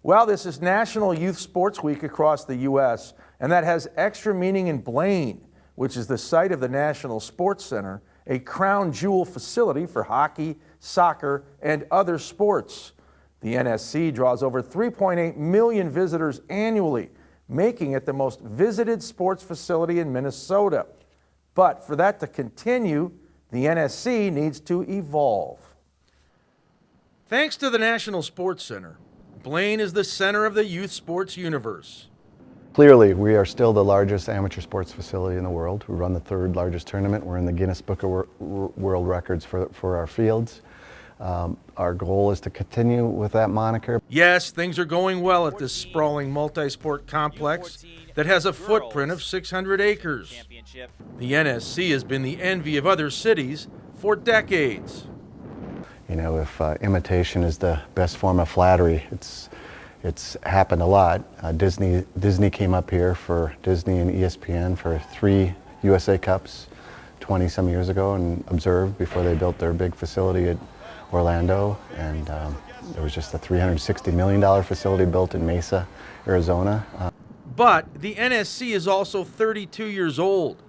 Well, this is National Youth Sports Week across the U.S., and that has extra meaning in Blaine, which is the site of the National Sports Center, a crown jewel facility for hockey, soccer, and other sports. The NSC draws over 3.8 million visitors annually, making it the most visited sports facility in Minnesota. But for that to continue, the NSC needs to evolve. Thanks to the National Sports Center, Blaine is the center of the youth sports universe. Clearly, we are still the largest amateur sports facility in the world. We run the third largest tournament. We're in the Guinness Book of World Records for our fields. Our goal is to continue with that moniker. Yes, things are going well at this sprawling multi-sport complex that has a footprint of 600 acres. The NSC has been the envy of other cities for decades. You know, if imitation is the best form of flattery, it's happened a lot. Disney came up here for Disney and ESPN for 3 USA Cups 20-some years ago and observed before they built their big facility at Orlando. And there was just a $360 million facility built in Mesa, Arizona. But the NSC is also 32 years old.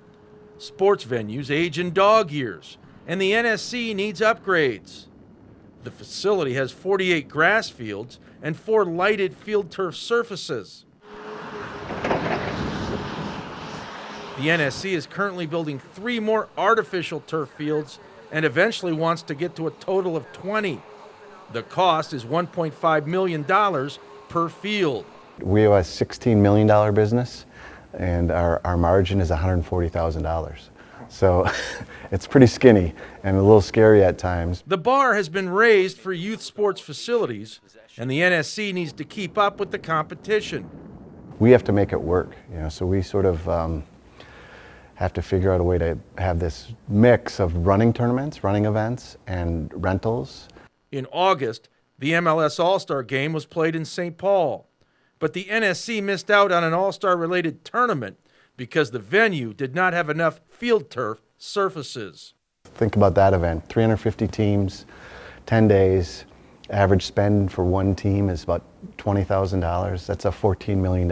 Sports venues age in dog years, and the NSC needs upgrades. The facility has 48 grass fields and 4 lighted field turf surfaces. The NSC is currently building 3 more artificial turf fields and eventually wants to get to a total of 20. The cost is $1.5 million per field. We have a $16 million business, and our margin is $140,000. So it's pretty skinny and a little scary at times. The bar has been raised for youth sports facilities, and the NSC needs to keep up with the competition. We have to make it work, so we sort of have to figure out a way to have this mix of running tournaments, running events, and rentals. In August, the MLS All-Star Game was played in St. Paul, but the NSC missed out on an All-Star related tournament because the venue did not have enough field turf surfaces. Think about that event, 350 teams, 10 days, average spend for one team is about $20,000. That's a $14 million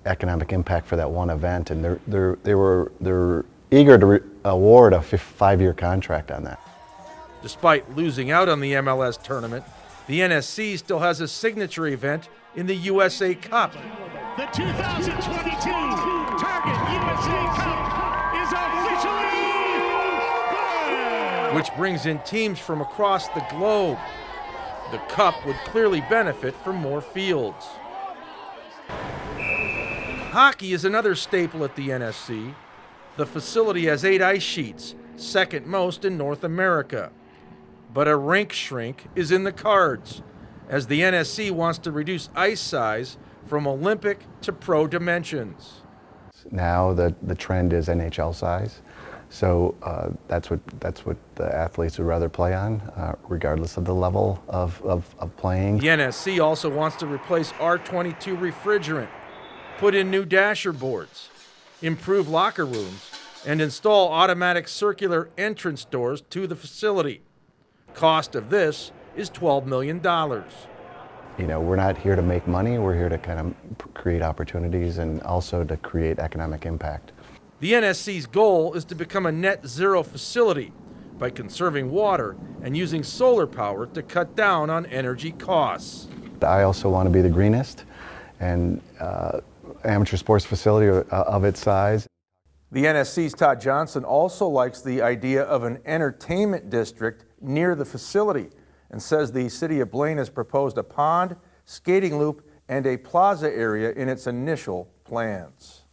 economic impact for that one event, and they're eager to award a 5-year contract on that. Despite losing out on the MLS tournament, the NSC still has a signature event in the USA Cup. The 2022 Target USA Cup is officially open! Which brings in teams from across the globe. The Cup would clearly benefit from more fields. Hockey is another staple at the NSC. The facility has 8 ice sheets, second most in North America. But a rink shrink is in the cards, as the NSC wants to reduce ice size from Olympic to pro dimensions. Now the trend is NHL size, so that's what the athletes would rather play on, regardless of the level of playing. The NSC also wants to replace R22 refrigerant, put in new dasher boards, improve locker rooms, and install automatic circular entrance doors to the facility. Cost of this is $12 million. We're not here to make money, we're here to kind of create opportunities and also to create economic impact. The NSC's goal is to become a net zero facility by conserving water and using solar power to cut down on energy costs. I also want to be the greenest and amateur sports facility of its size. The NSC's Todd Johnson also likes the idea of an entertainment district near the facility and says the city of Blaine has proposed a pond, skating loop, and a plaza area in its initial plans.